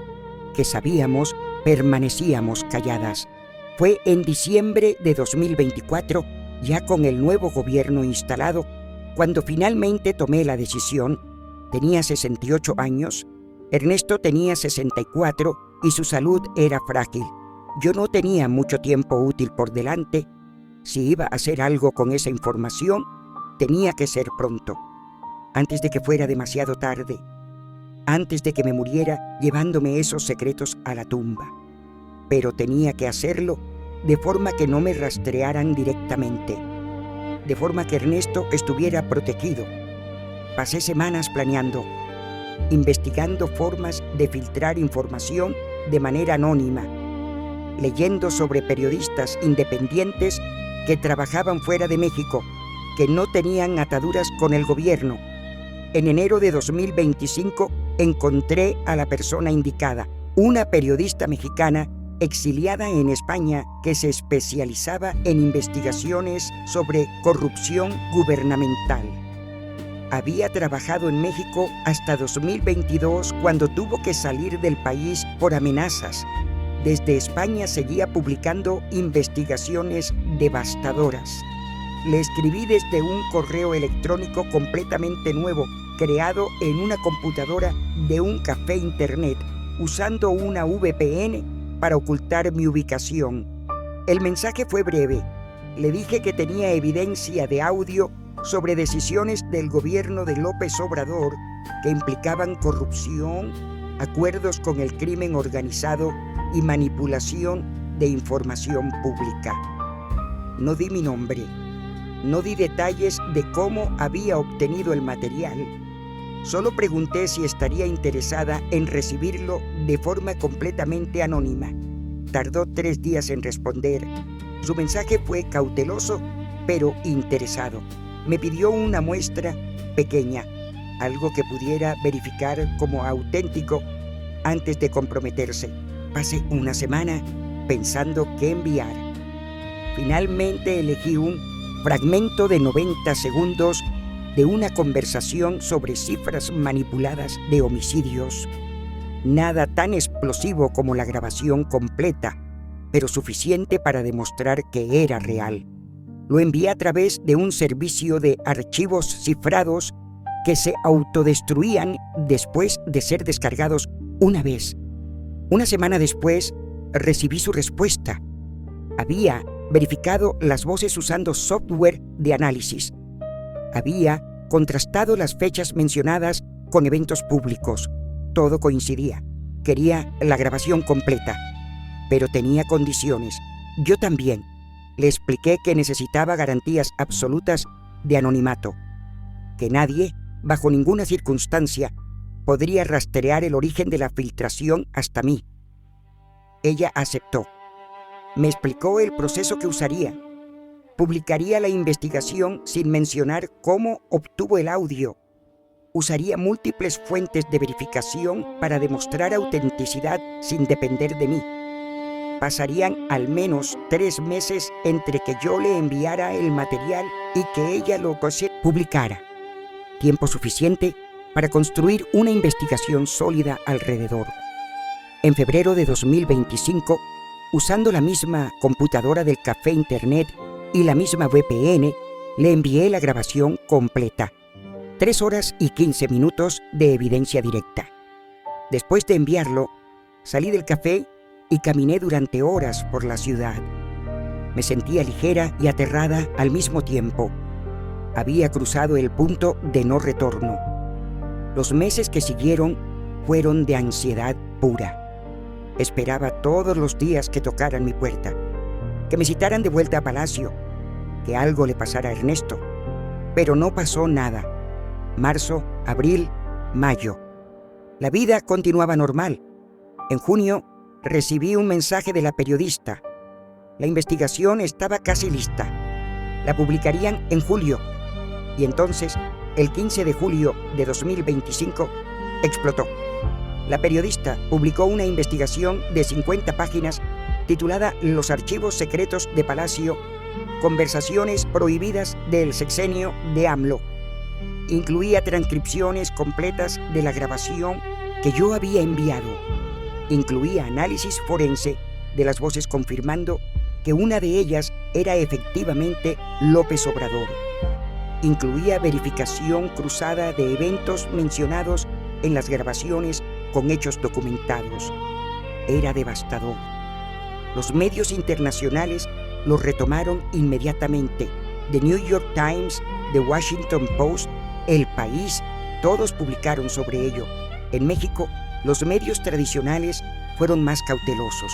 que sabíamos, permanecíamos calladas. Fue en diciembre de 2024, ya con el nuevo gobierno instalado, cuando finalmente tomé la decisión. Tenía 68 años, Ernesto tenía 64 y su salud era frágil. Yo no tenía mucho tiempo útil por delante. Si iba a hacer algo con esa información, tenía que ser pronto, antes de que fuera demasiado tarde, antes de que me muriera llevándome esos secretos a la tumba. Pero tenía que hacerlo de forma que no me rastrearan directamente, de forma que Ernesto estuviera protegido. Pasé semanas planeando, investigando formas de filtrar información de manera anónima, leyendo sobre periodistas independientes que trabajaban fuera de México, que no tenían ataduras con el gobierno. En enero de 2025 encontré a la persona indicada, una periodista mexicana exiliada en España que se especializaba en investigaciones sobre corrupción gubernamental. Había trabajado en México hasta 2022 cuando tuvo que salir del país por amenazas. Desde España seguía publicando investigaciones devastadoras. Le escribí desde un correo electrónico completamente nuevo, creado en una computadora de un café internet, usando una VPN para ocultar mi ubicación. El mensaje fue breve. Le dije que tenía evidencia de audio sobre decisiones del gobierno de López Obrador que implicaban corrupción, acuerdos con el crimen organizado y manipulación de información pública. No di mi nombre. No di detalles de cómo había obtenido el material. Solo pregunté si estaría interesada en recibirlo de forma completamente anónima. Tardó 3 días en responder. Su mensaje fue cauteloso, pero interesado. Me pidió una muestra pequeña, algo que pudiera verificar como auténtico antes de comprometerse. Pasé una semana pensando qué enviar. Finalmente elegí un fragmento de 90 segundos de una conversación sobre cifras manipuladas de homicidios. Nada tan explosivo como la grabación completa, pero suficiente para demostrar que era real. Lo envié a través de un servicio de archivos cifrados que se autodestruían después de ser descargados una vez. Una semana después, recibí su respuesta. Había verificado las voces usando software de análisis. Había contrastado las fechas mencionadas con eventos públicos. Todo coincidía. Quería la grabación completa, pero tenía condiciones. Yo también. Le expliqué que necesitaba garantías absolutas de anonimato, que nadie, bajo ninguna circunstancia, podría rastrear el origen de la filtración hasta mí. Ella aceptó. Me explicó el proceso que usaría. Publicaría la investigación sin mencionar cómo obtuvo el audio. Usaría múltiples fuentes de verificación para demostrar autenticidad sin depender de mí. Pasarían al menos 3 meses entre que yo le enviara el material y que ella lo publicara. Tiempo suficiente para construir una investigación sólida alrededor. En febrero de 2025, usando la misma computadora del café internet y la misma VPN, le envié la grabación completa. 3 horas y 15 minutos de evidencia directa. Después de enviarlo, salí del café y caminé durante horas por la ciudad. Me sentía ligera y aterrada al mismo tiempo. Había cruzado el punto de no retorno. Los meses que siguieron fueron de ansiedad pura. Esperaba todos los días que tocaran mi puerta, que me citaran de vuelta a Palacio, que algo le pasara a Ernesto. Pero no pasó nada. Marzo, abril, mayo. La vida continuaba normal. En junio, recibí un mensaje de la periodista. La investigación estaba casi lista. La publicarían en julio. Y entonces, el 15 de julio de 2025, explotó. La periodista publicó una investigación de 50 páginas titulada Los archivos secretos de Palacio, conversaciones prohibidas del sexenio de AMLO. Incluía transcripciones completas de la grabación que yo había enviado. Incluía análisis forense de las voces confirmando que una de ellas era efectivamente López Obrador. Incluía verificación cruzada de eventos mencionados en las grabaciones con hechos documentados. Era devastador. Los medios internacionales lo retomaron inmediatamente. The New York Times, The Washington Post, El País, todos publicaron sobre ello. En México, los medios tradicionales fueron más cautelosos.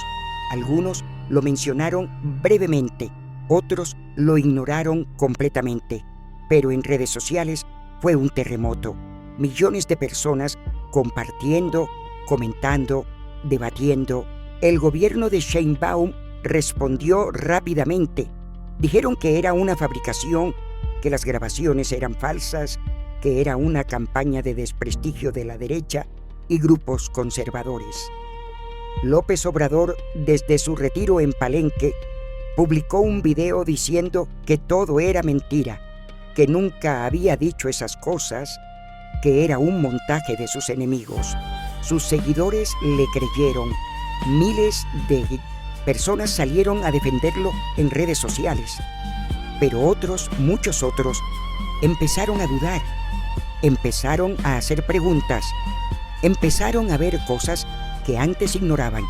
Algunos lo mencionaron brevemente, otros lo ignoraron completamente. Pero en redes sociales fue un terremoto. Millones de personas compartiendo, comentando, debatiendo. El gobierno de Sheinbaum respondió rápidamente. Dijeron que era una fabricación, que las grabaciones eran falsas, que era una campaña de desprestigio de la derecha y grupos conservadores. López Obrador, desde su retiro en Palenque, publicó un video diciendo que todo era mentira, que nunca había dicho esas cosas, que era un montaje de sus enemigos. Sus seguidores le creyeron. Miles de personas salieron a defenderlo en redes sociales. Pero otros, muchos otros, empezaron a dudar, empezaron a hacer preguntas, empezaron a ver cosas que antes ignoraban.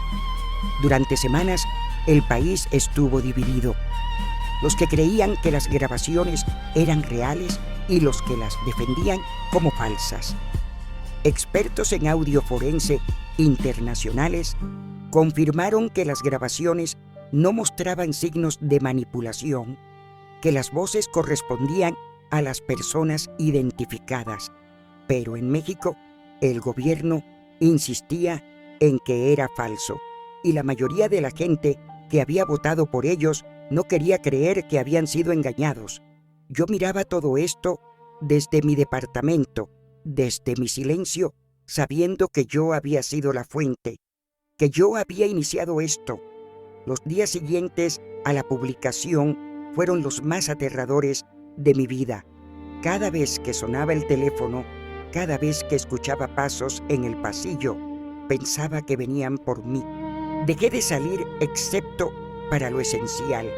Durante semanas, el país estuvo dividido. Los que creían que las grabaciones eran reales y los que las defendían como falsas. Expertos en audio forense internacionales confirmaron que las grabaciones no mostraban signos de manipulación, que las voces correspondían a las personas identificadas. Pero en México, el gobierno insistía en que era falso, y la mayoría de la gente que había votado por ellos no quería creer que habían sido engañados. Yo miraba todo esto desde mi departamento, desde mi silencio, sabiendo que yo había sido la fuente, que yo había iniciado esto. Los días siguientes a la publicación fueron los más aterradores de mi vida. Cada vez que sonaba el teléfono, cada vez que escuchaba pasos en el pasillo, pensaba que venían por mí. Dejé de salir excepto para lo esencial.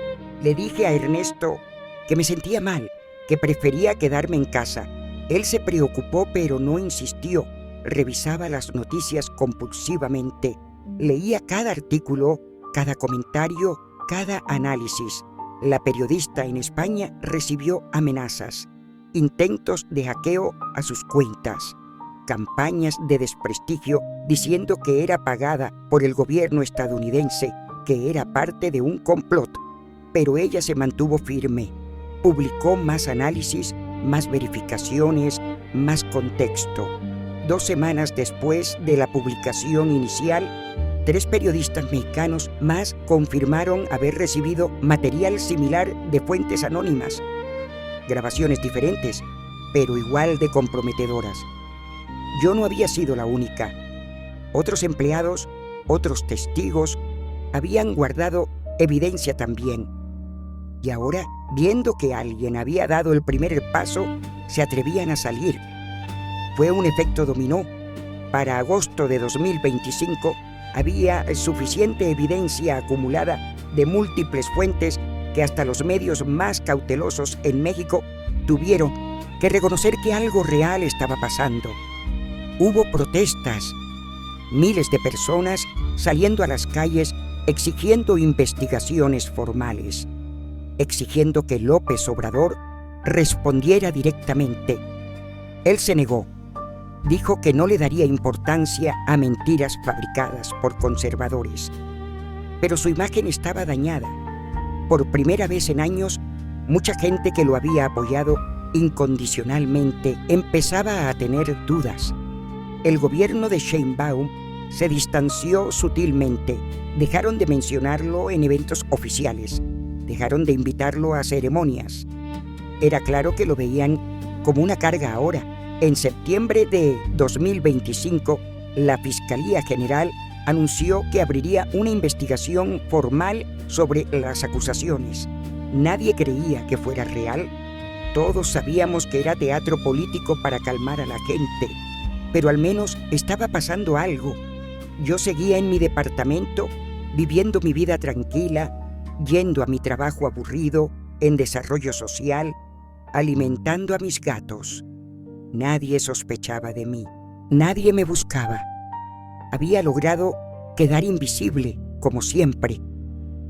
Le dije a Ernesto que me sentía mal, que prefería quedarme en casa. Él se preocupó, pero no insistió. Revisaba las noticias compulsivamente. Leía cada artículo, cada comentario, cada análisis. La periodista en España recibió amenazas, intentos de hackeo a sus cuentas, campañas de desprestigio diciendo que era pagada por el gobierno estadounidense, que era parte de un complot. Pero ella se mantuvo firme. Publicó más análisis, más verificaciones, más contexto. 2 semanas después de la publicación inicial, 3 periodistas mexicanos más confirmaron haber recibido material similar de fuentes anónimas. Grabaciones diferentes, pero igual de comprometedoras. Yo no había sido la única. Otros empleados, otros testigos, habían guardado evidencia también. Y ahora, viendo que alguien había dado el primer paso, se atrevían a salir. Fue un efecto dominó. Para agosto de 2025 había suficiente evidencia acumulada de múltiples fuentes que hasta los medios más cautelosos en México tuvieron que reconocer que algo real estaba pasando. Hubo protestas, miles de personas saliendo a las calles exigiendo investigaciones formales, exigiendo que López Obrador respondiera directamente. Él se negó. Dijo que no le daría importancia a mentiras fabricadas por conservadores. Pero su imagen estaba dañada. Por primera vez en años, mucha gente que lo había apoyado incondicionalmente empezaba a tener dudas. El gobierno de Sheinbaum se distanció sutilmente. Dejaron de mencionarlo en eventos oficiales. Dejaron de invitarlo a ceremonias. Era claro que lo veían como una carga ahora. En septiembre de 2025, la Fiscalía General anunció que abriría una investigación formal sobre las acusaciones. Nadie creía que fuera real. Todos sabíamos que era teatro político para calmar a la gente. Pero al menos estaba pasando algo. Yo seguía en mi departamento, viviendo mi vida tranquila, yendo a mi trabajo aburrido, en desarrollo social, alimentando a mis gatos. Nadie sospechaba de mí. Nadie me buscaba. Había logrado quedar invisible, como siempre.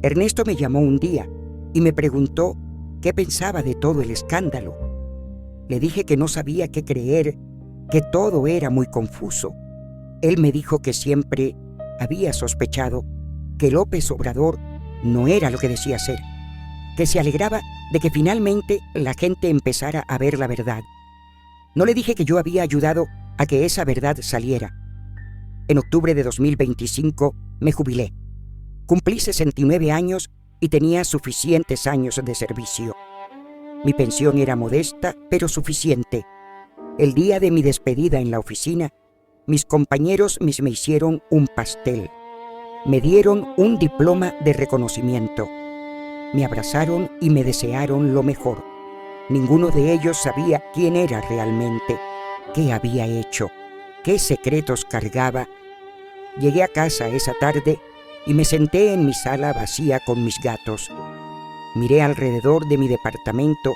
Ernesto me llamó un día y me preguntó qué pensaba de todo el escándalo. Le dije que no sabía qué creer, que todo era muy confuso. Él me dijo que siempre había sospechado que López Obrador no era lo que decía ser, que se alegraba de que finalmente la gente empezara a ver la verdad. No le dije que yo había ayudado a que esa verdad saliera. En octubre de 2025 me jubilé. Cumplí 69 años y tenía suficientes años de servicio. Mi pensión era modesta, pero suficiente. El día de mi despedida en la oficina, mis compañeros me hicieron un pastel. Me dieron un diploma de reconocimiento. Me abrazaron y me desearon lo mejor. Ninguno de ellos sabía quién era realmente, qué había hecho, qué secretos cargaba. Llegué a casa esa tarde y me senté en mi sala vacía con mis gatos. Miré alrededor de mi departamento,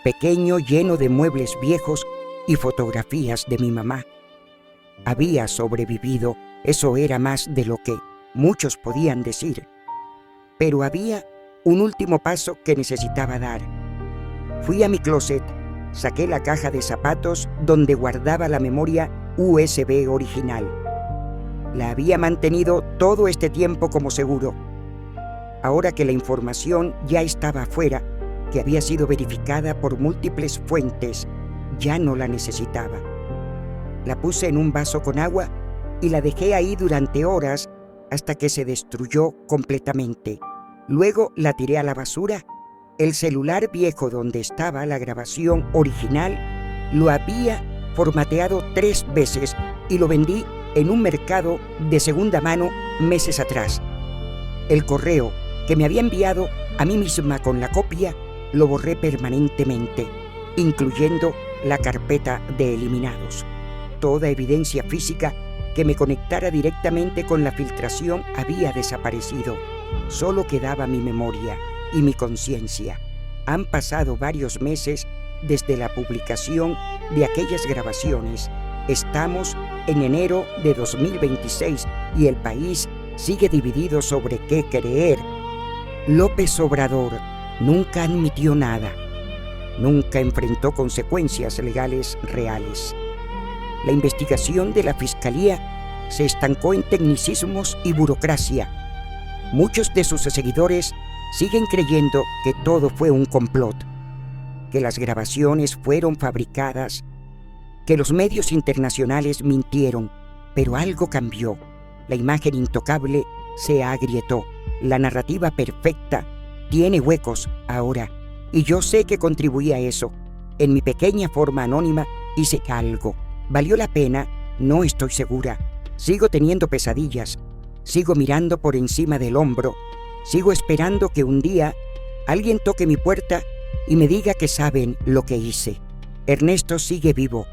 pequeño, lleno de muebles viejos y fotografías de mi mamá. Había sobrevivido, eso era más de lo que muchos podían decir. Pero había un último paso que necesitaba dar. Fui a mi closet, saqué la caja de zapatos donde guardaba la memoria USB original. La había mantenido todo este tiempo como seguro. Ahora que la información ya estaba afuera, que había sido verificada por múltiples fuentes, ya no la necesitaba. La puse en un vaso con agua y la dejé ahí durante horas hasta que se destruyó completamente. Luego la tiré a la basura. El celular viejo donde estaba la grabación original lo había formateado 3 veces y lo vendí en un mercado de segunda mano meses atrás. El correo que me había enviado a mí misma con la copia lo borré permanentemente, incluyendo la carpeta de eliminados. Toda evidencia física que me conectara directamente con la filtración había desaparecido. Solo quedaba mi memoria y mi conciencia. Han pasado varios meses desde la publicación de aquellas grabaciones. Estamos en enero de 2026 y el país sigue dividido sobre qué creer. López Obrador nunca admitió nada. Nunca enfrentó consecuencias legales reales. La investigación de la Fiscalía se estancó en tecnicismos y burocracia. Muchos de sus seguidores siguen creyendo que todo fue un complot, que las grabaciones fueron fabricadas, que los medios internacionales mintieron, pero algo cambió. La imagen intocable se agrietó. La narrativa perfecta tiene huecos ahora, y yo sé que contribuí a eso. En mi pequeña forma anónima hice algo. ¿Valió la pena? No estoy segura. Sigo teniendo pesadillas. Sigo mirando por encima del hombro. Sigo esperando que un día alguien toque mi puerta y me diga que saben lo que hice. Ernesto sigue vivo.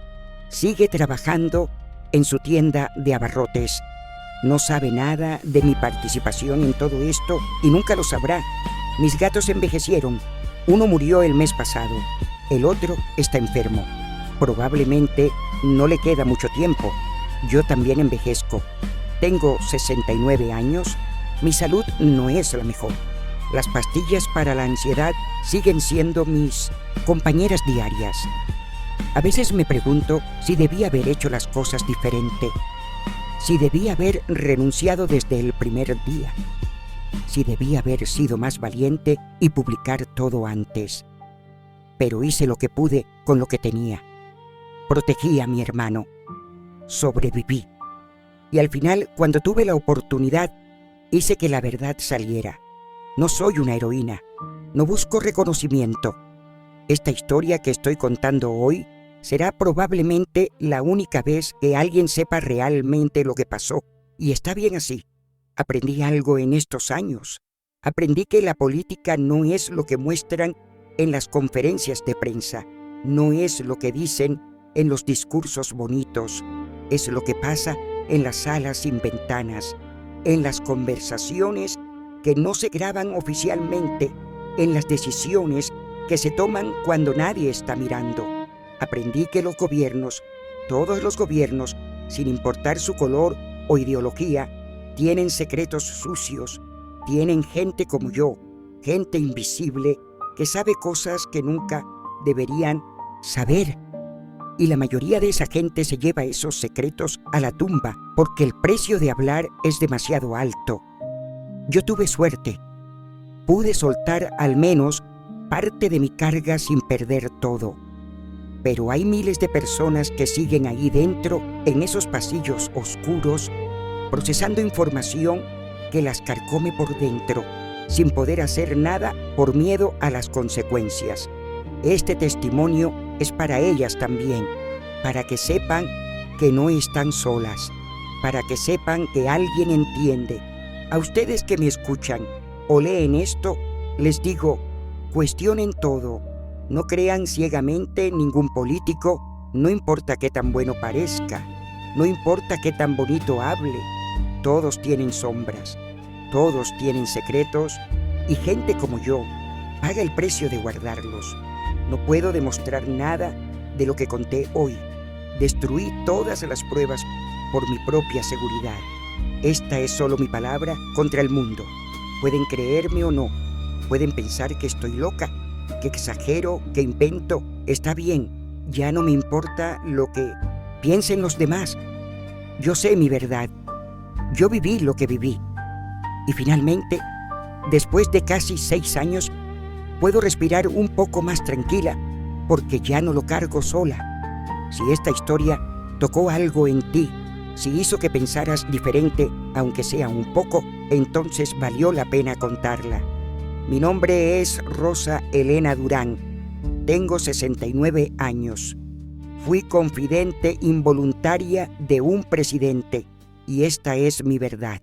Sigue trabajando en su tienda de abarrotes. No sabe nada de mi participación en todo esto y nunca lo sabrá. Mis gatos envejecieron. Uno murió el mes pasado. El otro está enfermo. Probablemente no le queda mucho tiempo. Yo también envejezco. Tengo 69 años. Mi salud no es la mejor. Las pastillas para la ansiedad siguen siendo mis compañeras diarias. A veces me pregunto si debía haber hecho las cosas diferente, si debía haber renunciado desde el primer día, si debía haber sido más valiente y publicar todo antes. Pero hice lo que pude con lo que tenía. Protegí a mi hermano. Sobreviví. Y al final, cuando tuve la oportunidad, hice que la verdad saliera. No soy una heroína. No busco reconocimiento. Esta historia que estoy contando hoy será probablemente la única vez que alguien sepa realmente lo que pasó. Y está bien así. Aprendí algo en estos años. Aprendí que la política no es lo que muestran en las conferencias de prensa. No es lo que dicen en los discursos bonitos. Es lo que pasa en las salas sin ventanas, en las conversaciones que no se graban oficialmente, en las decisiones que se toman cuando nadie está mirando. Aprendí que los gobiernos, todos los gobiernos, sin importar su color o ideología, tienen secretos sucios, tienen gente como yo, gente invisible, que sabe cosas que nunca deberían saber. Y la mayoría de esa gente se lleva esos secretos a la tumba porque el precio de hablar es demasiado alto. Yo tuve suerte. Pude soltar al menos parte de mi carga sin perder todo. Pero hay miles de personas que siguen ahí dentro, en esos pasillos oscuros, procesando información que las carcome por dentro, sin poder hacer nada por miedo a las consecuencias. Este testimonio es para ellas también, para que sepan que no están solas, para que sepan que alguien entiende. A ustedes que me escuchan o leen esto, les digo, cuestionen todo, no crean ciegamente en ningún político, no importa qué tan bueno parezca, no importa qué tan bonito hable, todos tienen sombras, todos tienen secretos y gente como yo paga el precio de guardarlos. No puedo demostrar nada de lo que conté hoy. Destruí todas las pruebas por mi propia seguridad. Esta es solo mi palabra contra el mundo. Pueden creerme o no. Pueden pensar que estoy loca, que exagero, que invento. Está bien. Ya no me importa lo que piensen los demás. Yo sé mi verdad. Yo viví lo que viví. Y finalmente, después de casi 6 años, puedo respirar un poco más tranquila porque ya no lo cargo sola. Si esta historia tocó algo en ti, si hizo que pensaras diferente, aunque sea un poco, entonces valió la pena contarla. Mi nombre es Rosa Elena Durán. Tengo 69 años. Fui confidente involuntaria de un presidente y esta es mi verdad.